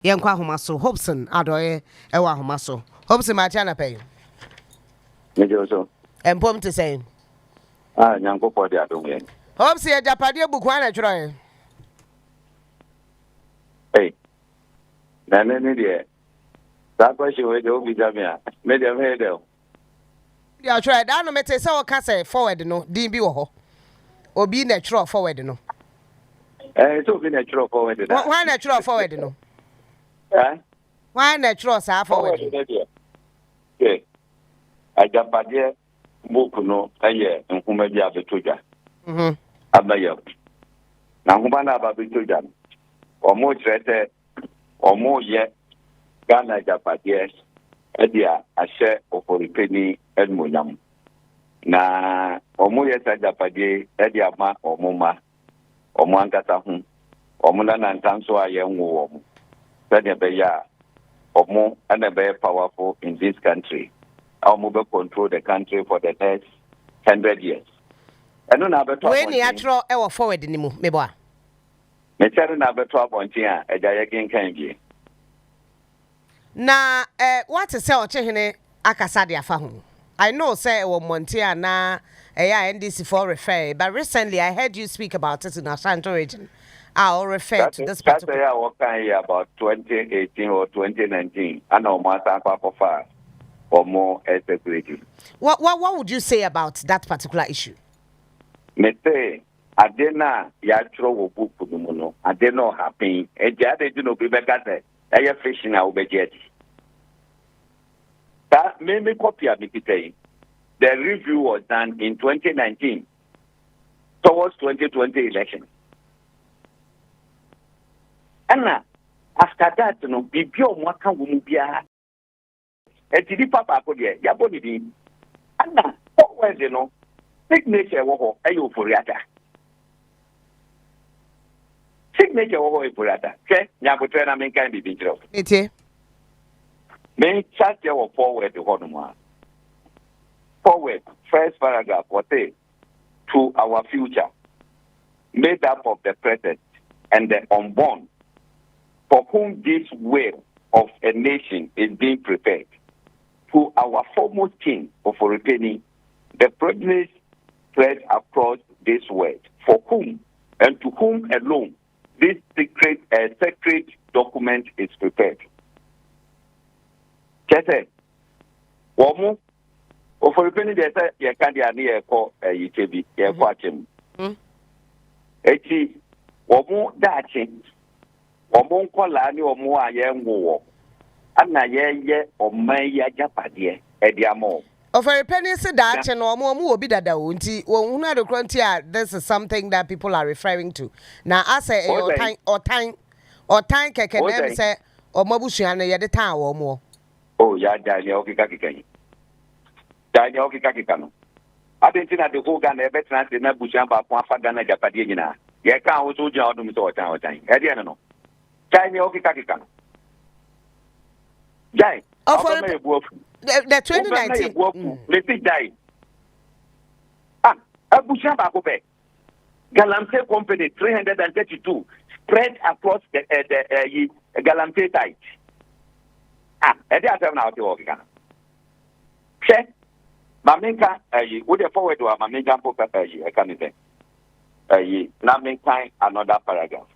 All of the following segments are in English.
Yankwa Homaso, Hopeson Adorye, Ewa Homaso. Hopeson Machana pay. Major so. And Pom to say. Yanko for the Adorye. Hopeson Agyapadie Bukwana try. Hey. Nane dear. That question will go with Jamia. Made them head though. Yeah, try. I no mete say o say forward no. Din bi wo ho. Obi natural forward no. So be natural forward. Why natural forward no? Why natural sa forward? Okay. Agyapadie book no aye nhoma bi abetoja. Abaye. Na nhoma na abetoja. Omo trete omo ye Ghana Agyapadie edia ahye oforipeni edmonyam. Na omo ye Agyapadie edia ma omoma omo ankasa hu omo na ntanso aye nwo omo. Sanya beya omo and be powerful in this country. Our mobile control the country for the next 100 years. And no better. When you throw our forward in the meboa. Mechari na better point here, a giant can Na, what to say or chehine akasadi afahu. I know, say, or Montia na a NDC for refer, but recently I heard you speak about it in Ashanti region. I'll refer to this particular. That's what kind of about 2018 or 2019. I know my far. Or more security. What would you say about that particular issue? Me say, Adena yatro book no. Adena happen. E jade do no be better. Aya fishing na obejet. That me copy of me say. The review was done in 2019 towards 2020 election. And after that, no, bibio mwaka wumubia. Eti papa ko de ya boni di ana forward no signature wo ho ayo foriata signature wo ho e foriata ke nya botre na men kan bi binjiro eti men chat your forward ho no ma forward first paragraph what say to our future made up of the present and the unborn for whom this will of a nation is being prepared. To our foremost king of Oripeni, the privilege spread across this world, for whom and to whom alone this sacred document is prepared. Kese, womu, of Oripeni, they say, you can't be near call a UTB, you watch him. Eti, womu dachi, womu kolani, womu ayen wo. Ana ye o man ya Agyapadie ediamo ofere penny say that no omo obi dada o nti wo hunu adokronti this is something that people are referring to na ase or time keke na say omabusua no ye de tan wo mo oh ya dani okika kikan dani okika kikano adentina de ko Ghana e betra se na busua ba ko afa Ghana Agyapadie nyina ye ka ho so gyan odum so otan e de no dani okika kikano Jai, the 2019. Let's say Jai. Abusha Bakope. Galamsey Company 332 spread across the Galamsey site. At the other now, the organ. Check. Maminka, would you forward to a Maminka Poker? I can't say. Naminka, another paragraph.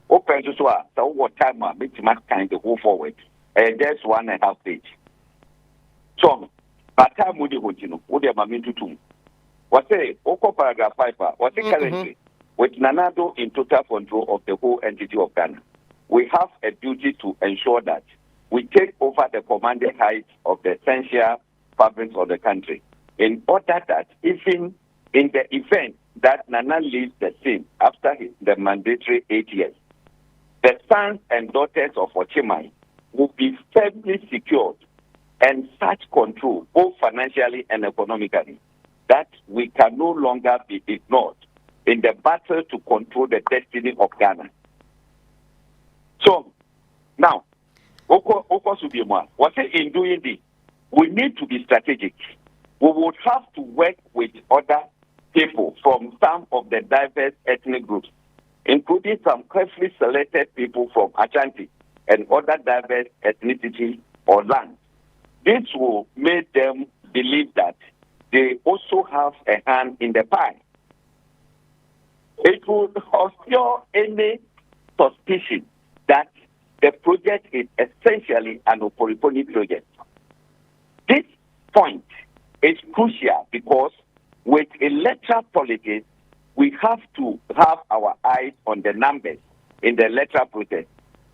Open to swear, so what time I make my kind to go forward. That's 1.5 page. So, by time would you continue? Would you have to two? What say, Oko paragraph 5, what say currently, with Nanado in total control of the whole entity of Ghana, we have a duty to ensure that we take over the commanding heights of the essential fabrics of the country, in order that even in the event that Nana leaves the scene after the mandatory 8 years, the sons and daughters of Ochimai will be firmly secured and such control, both financially and economically, that we can no longer be ignored in the battle to control the destiny of Ghana. So, now, Oko Subiema, what in doing this, we need to be strategic. We would have to work with other people from some of the diverse ethnic groups, including some carefully selected people from Ashanti and other diverse ethnicity or land. This will make them believe that they also have a hand in the pie. It will obscure any suspicion that the project is essentially an Oporiponi project. This point is crucial because with electoral politics, we have to have our eyes on the numbers in the electoral process.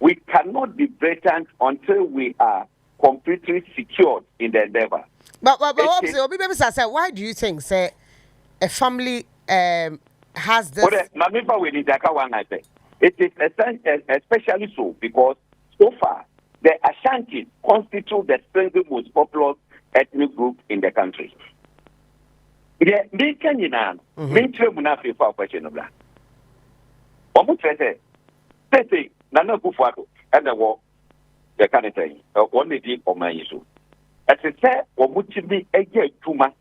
We cannot be blatant until we are completely secured in the endeavor. But why do you think, say, a family has this? It is especially so because so far the Ashantis constitute the single most populous ethnic group in the country. The Kenyan, Mintre Munafi for question of that. Say, Nana Kufuado, and the war, the kind of thing, only deep or my issue. As I said, or would you be a year too much?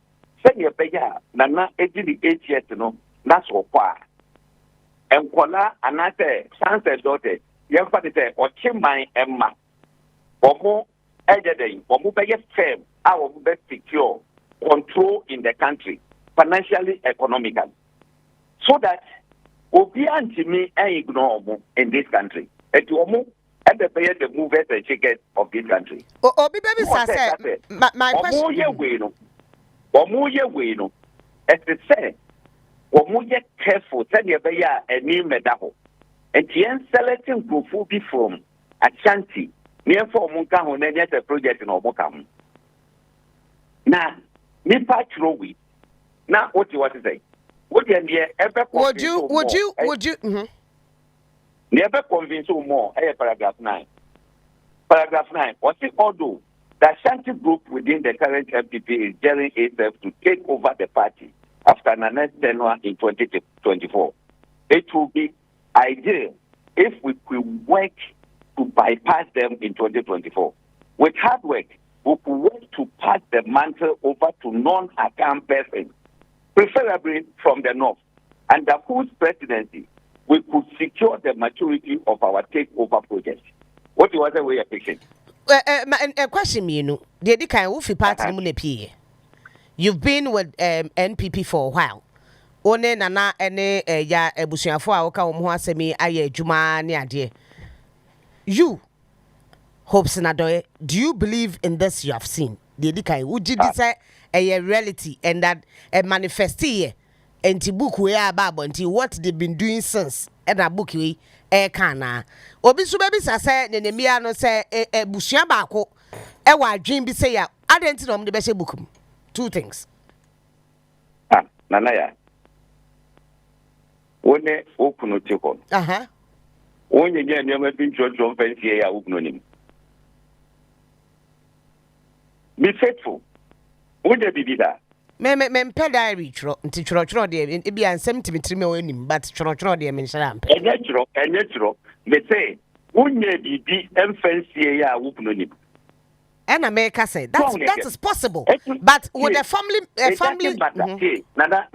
Send your paya, Nana 88 years to know, that's what far. And Kola, another sunset daughter, young father, or Chimay Emma, or more, Agyapadie, or more firm, our best secure control in the country, financially, economically, so that Obi me ignore in this country. And to Omo, and the pay the movers and shakers of this country. Obi baby said, my question. Omo ye no. As it said, Omo ye careful, send your beya and name medaho. And the selecting Kufu be from Ashanti, near for Munka who never a project in Omokam. Now, me patch rowi. Now, what you want to say? Would you? Never convince you more. Paragraph 9. Paragraph 9. What if although the Ashanti group within the current MPP is daring itself to take over the party after the next tenure in 2024, it will be ideal if we could work to bypass them in 2024. With hard work, we could work to pass the mantle over to non-account persons, preferably from the north, under whose presidency we could secure the maturity of our takeover project. What do you want to say, patient? A question, you know, the Wufi party, you've been with NPP for a while. One nana ene ya ebusuafo a woka wo ho asemi aye adwuma ne ade. You, Hopeson Adorye, do you believe in this you have seen? The dikai uji say a reality and that a manifestie enti book we are babo enti what they've been doing since and a book we kana obi so baby say nemia no say busua baako e wa adwen bi say ya adenti no mo de be she book. Two things. Nanaya. One okuno tiko. One ye nyama bin jojo fancy ya okuno nim. Be faithful. Would there be that? Me diary chro nti chro de e bia nsem timitiri me onim but chro de me nshara ampe. Enye chro me say wonye bibi emfansie ya okuno nim. And America said that is possible, but with a family. Nana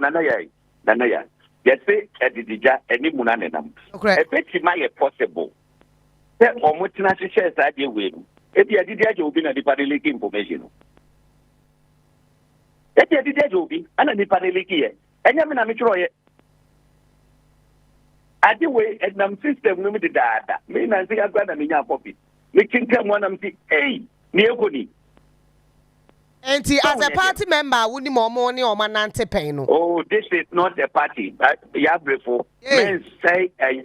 ya. They say edidija eni munanenam. Okay. Ebeti ma ye possible. Se omutina share sa de we no. Ebi edidija je obi na di pareleki information. Ebi edidija je obi ana ni pareleki ye. Enya me na me chro ye. Ade we ednam system no me de dada. Me na se agba na me nya copy. Me kinka mo na me say hey. And as a party member, wouldn't more money or manante pain. Oh, this is not a party. You have before. Men say, I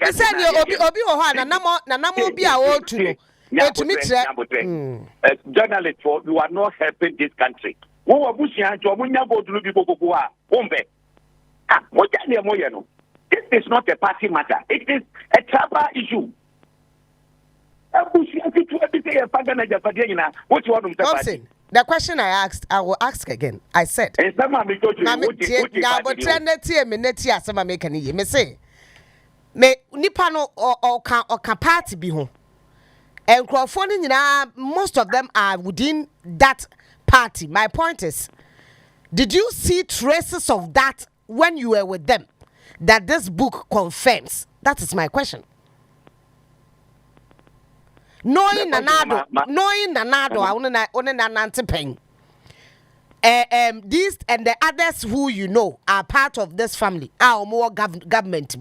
said, Obi Ohana, Namo be our own to journalists, you are not helping this country. Who are pushing to Munyabo to people who are Ombe? This is not a party matter, it is a tribal issue. The question I asked, I will ask again. I said, me say, me nipano or can party be home. And most of them are within that party. My point is, did you see traces of that when you were with them? That this book confirms? That is my question. Knowing nanado, one na nantipen. These and the others who you know are part of this family. Our more government.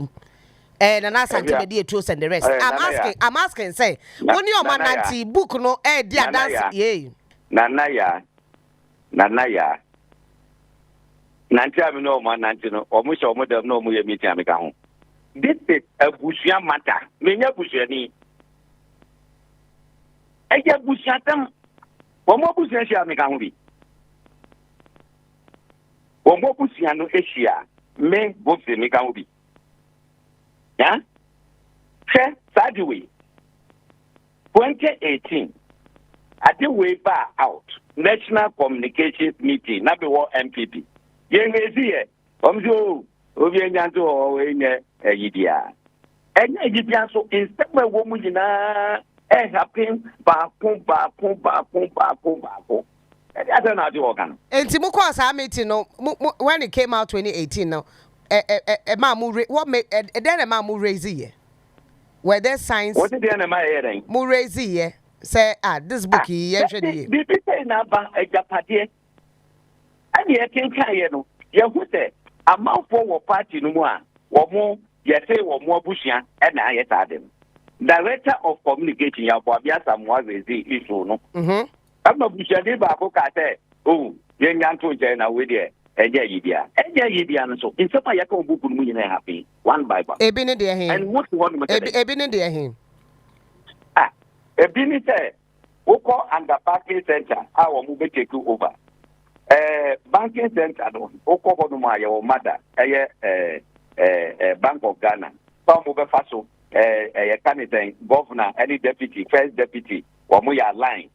And an answer to the truth and the rest. I'm asking, say, when your man nanti book no dear dance, yea. Nanaya. Nanti no man nantino, or much of modern no more meeting American. This is a Bushia matter. Many Bushiani. I get Bushatam. One more Bushia American. One more Bushiano Asia. May both the American. Yeah? Sadly, 2018, at the way back out, National Communications Meeting, not the war MPP. Young is here. Obianto or in a idea. And Egyptian so instead of woman in a happen, bakum. I don't know the organ. And Timuko meeting when it came out 2018 now. What made then a mamu raise here? Were there signs? What did the enemy hearing? Muraise here. Say, this book here. Did you say now about Agyapadie? And yet, Kinkayano, you would say, a mouthful of party no more, or more, you say, or more Bushian, and I had him. Director of Communication, Yabiasa was the issue, no? I'm not Bushian, but oh, young Anto Jana with you. Idea. So in some way, I can book happy one by one. And what you want to say? Him. Ebini say, Oko and the banking center, our movie take you over. Banking center, Oko Honuma, your mother, Bank of Ghana, Tom over Faso, a candidate, governor, any deputy, first deputy, or Muya line.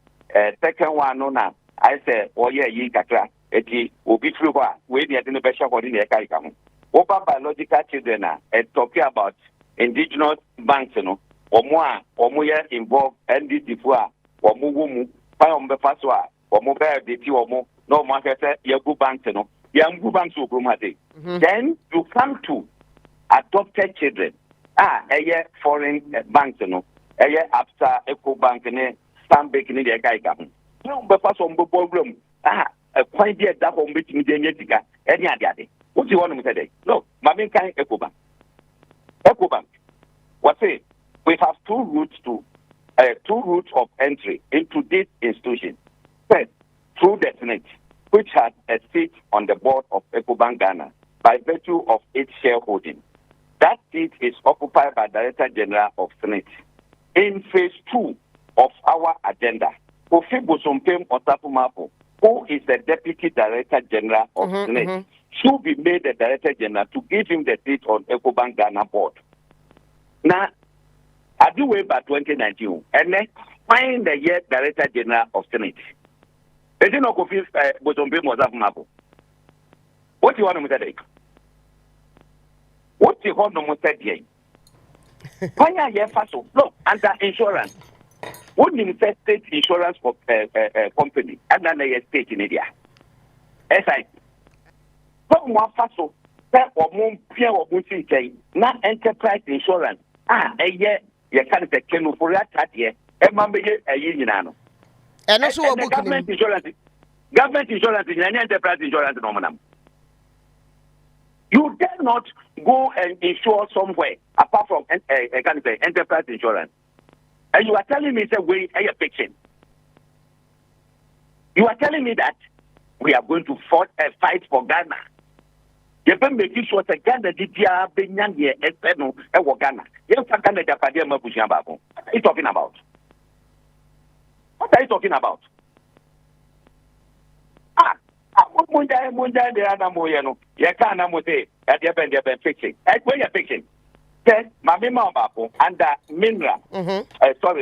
Second one, no, now, I say, oh yeah, ye katra. Eti obi through we dey the best for the Kaikamu. Over biological children and talking about indigenous banks, you know, or more involved NDC for or Mugumu, Payom Befaswa, or Mobile DT or more, no market, Yagu banks, you know, Yangu banks will grumate. Then you come to adopted children. Foreign banks, you know, after Eco Bank and Stanbic in the Kaikamu. No, but pass on the program. A quite dear that home meeting genetica, any other. What do you want to say? No, Mammy can Ecobank. What say? We have two routes of entry into this institution. First, through the Senate, which has a seat on the board of Ecobank Ghana by virtue of its shareholding. That seat is occupied by Director General of Senate. In phase 2 of our agenda, Kofi Bosompem Otapumapo, who is the Deputy Director General of Senate, should be made the Director General to give him the seat on Ecobank Ghana board. Now, I do way by 2019, and then find the year Director General of Senate. Is it not confused? What do you want to say? What do you want to say? Why are you first? Look, under insurance. What do you say? State insurance for company and then a state in India. SI. But one first, or more peer or not enterprise insurance. A year, you can't take Kenu for that year. A year. And also government insurance is an enterprise insurance nominum. You dare not go and insure somewhere apart from enterprise insurance. And you are telling me, say, wait, are you fiction? You are telling me that we are going to fight for Ghana. You have been making sure that Ghana did Benyan here, Espeno, and Ghana. You have Ghana Agyapadie Mabushan Babu. What are you talking about? What are you talking about? Munda the other moyano. You can't say that you have been fixing. Where you're fixing? Mamima Babu under mineral,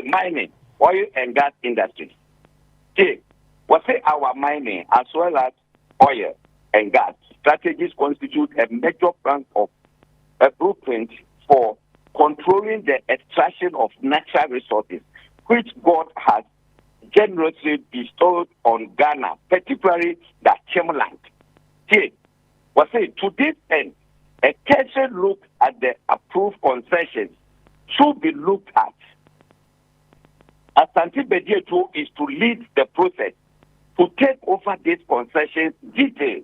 mining, oil and gas industry. Okay, what say our mining as well as oil and gas strategies constitute a major plank of a blueprint for controlling the extraction of natural resources, which God has generously bestowed on Ghana, particularly the Chemoland. Okay, what say to this end, a careful look at the approved concessions should be looked at. Asante Bedieto is to lead the process to take over these concessions details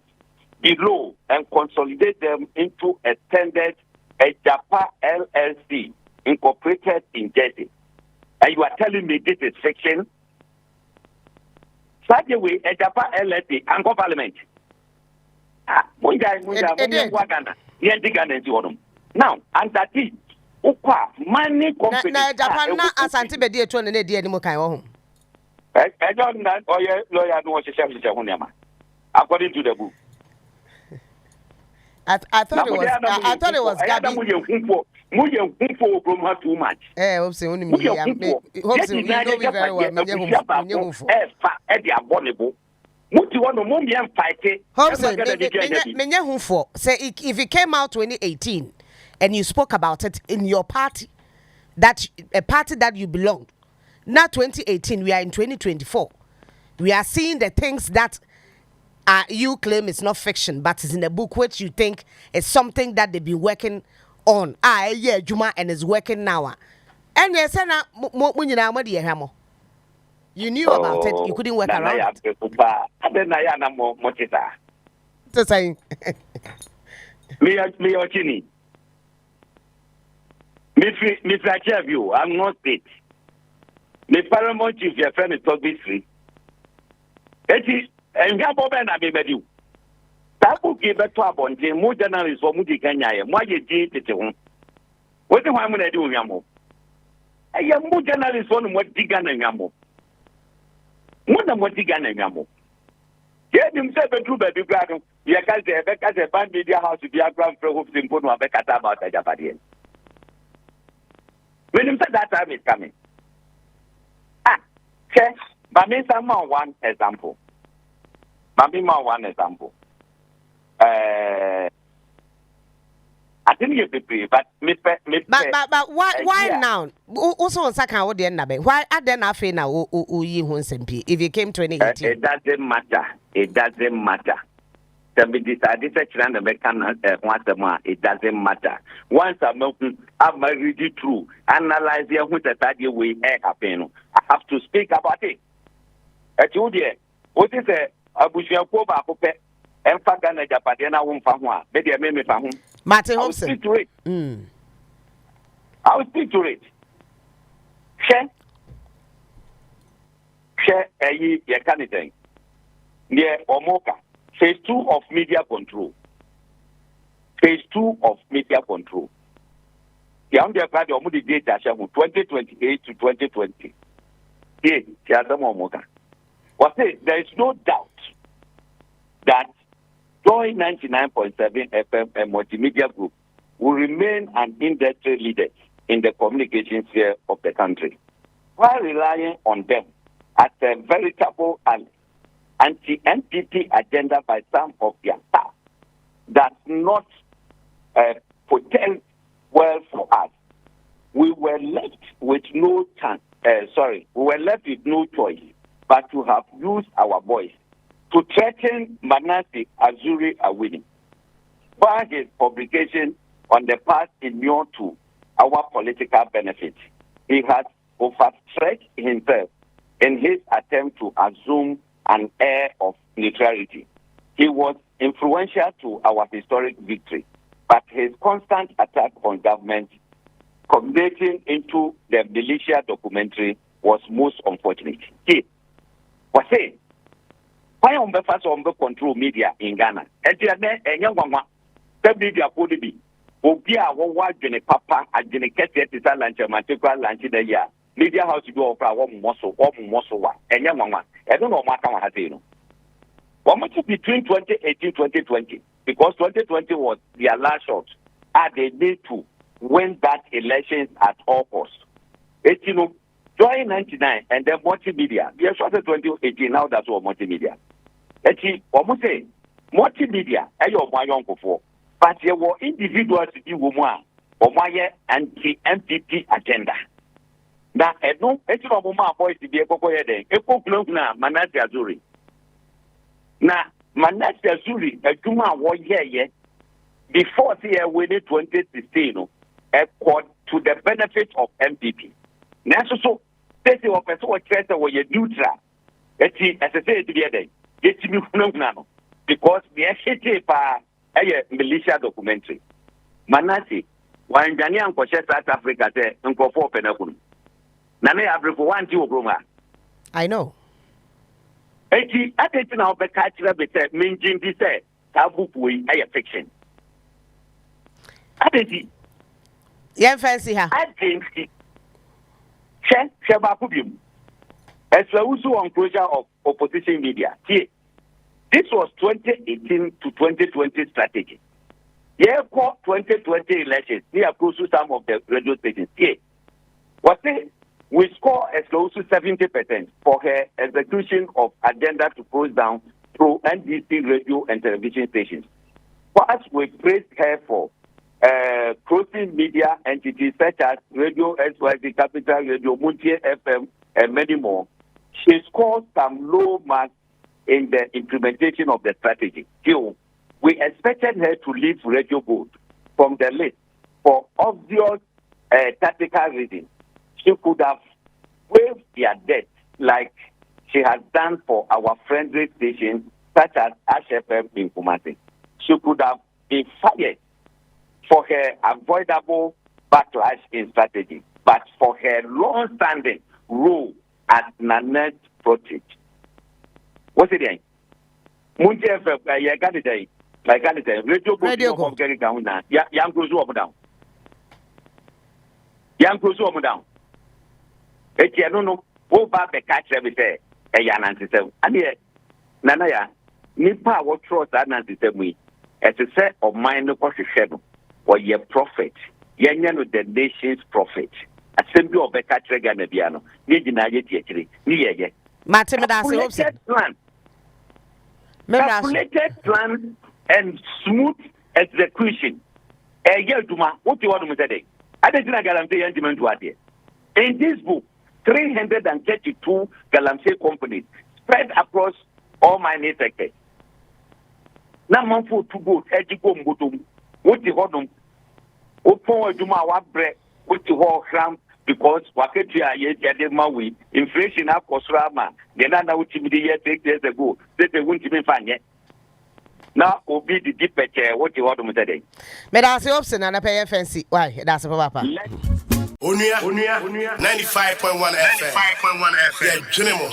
below and consolidate them into a standard Agyapadie LLC incorporated in Jersey. And you are telling me this is fiction? Such a way, Agyapadie LLC and Parliament. Now, and that is money company. Na Japan na Asante Bedieto na dey any mo kan wo ho. I don't know lawyer no according to the book. I thought it was Gabi. Too much. Hopeson only me. Hopeson, you know me very well. Hopeson, say if it came out 2018 and you spoke about it in your party, that a party that you belong. Not 2018, we are in 2024. We are seeing the things that you claim is not fiction, but is in a book which you think is something that they've been working on. Yeah, Juma, and is working now. And yes, you knew about it, you couldn't work around it. To say, I'm not state. The paramount chief, your friend is talking free. It is, and you have opened a baby. Tabu give a top on the more journalists for Moody Kenya. Why you did it? What do I want to do, Yamo? I am more journalists on what Digan and Yamo. More than what Digan and Yamo. Get himself a true baby brother. You can't say, because a band media house to be a grand for Hopeson Adorye Becca about Agyapadie. When him said that time is coming. Mami sama one example. I didn't get the but why now? Also on second what the end why are then after now if you came 2018? It doesn't matter. It doesn't matter. Once I'm ready through, analyze the way happen. I have to speak about it. What is a Abushia Koba Hope and Fagan Agyapadie won't fahua. Maybe I may fahum. Martin Hopeson. I will speak to it. Share a ye candidate near Omoka. Phase 2 of media control. Phase 2 of media control. The Agyapadie Omudi data from 2028 to 2020. Here, Omoka. There is no doubt that Joy 99.7 FM and Multimedia Group will remain an industry leader in the communication sphere of the country, while relying on them as a veritable and anti-NPP agenda by some of their staff does not portend well for us. We were left with no chance. We were left with no choice but to have used our voice to threaten Manasseh Azuri Awini. By his publication on the past immune to our political benefit, he has overstretched himself in his attempt to assume an air of neutrality. He was influential to our historic victory, but his constant attack on government, culminating into the militia documentary, was most unfortunate. Was saying, why on the first on the control media in Ghana? And the young one, the media could be. Obia, what Jenny Papa, and Jenny Ketty, lunch, and Mantiqua lunch in the year. Media house to go for one muscle, and young one. I don't know what I have to know. What much between 2018 and 2020? Because 2020 was their last shot. They need to win that election at all costs. Join 99 and then multimedia. We have started 2018, now that's what multimedia. Almost say multimedia, but there were individuals to do more or my anti-MPP agenda. Now, I don't know boys to be a cocoa heading. A cocoa now, Manasseh Azuri. Now, Manasseh Azuri, a Juma war year, before the year winning 2016, to the benefit of MPP. Now, so This is what person was trying to be neutral. As I say to the other, it's me because the SHT a militia documentary. Manasi, when Ghanaian South Africa say Uncle for Penakun. Nane Abrifo 1 2 Broma. I know. Eti ateti na obeka kire be say menjin bi say tabuku we aye fiction. Ateti. Yen fancy ha. Ateti. She ba ku bim. As we also on closure of opposition media. See, this was 2018 to 2020 strategy. Yeah, 2020 elections. We are close to some of the radio stations. See, what say? We score as close to 70% for her execution of agenda to close down through NDC radio and television stations. For us, we praised her for closing media entities such as Radio XYZ, Capital Radio, Muntie FM, and many more. She scored some low marks in the implementation of the strategy. Still, we expected her to leave Radio Board from the list for obvious tactical reasons. She could have waived their debt like she has done for our friendly stations such as HFM in Kumasi. She could have been fired for her avoidable backlash in strategy, but for her long-standing role as Nanette Protege. What's it then? Muntie FM, I got it there. I got it there. Radio Go. Young Crusoe down. Young Crusoe down. Eti no wo ba be catch every say e ya nansesem ade nana ya nipa wo trust that nansesem yi e se say o man no kohwehwe no o ye prophet yenya no the nation's prophet asem bi o be catch Ghana bia no ni gina ye tiekire ni ye Mate me da se Hopeson plan calculated plan and smooth execution e ye duma what you want me say dey ade gina guarantee yan dimentu ade in this book 332 Galamsey companies spread across all mining sectors. Now, man for to go, Ejigo Mbotum, what the Hodum, Opo Juma, what bread, what the whole cram, because Waketria, yet Maui, inflation up Kosrama, the Nana which be 8 years ago, that they wouldn't even find yet. Now, Obi the deep chair, what the Hodum today. May I say Hopeson and I pay fancy? Why? That's a papa. Onua 95.1 FM. 95.1 FM. Yeah, Junimo.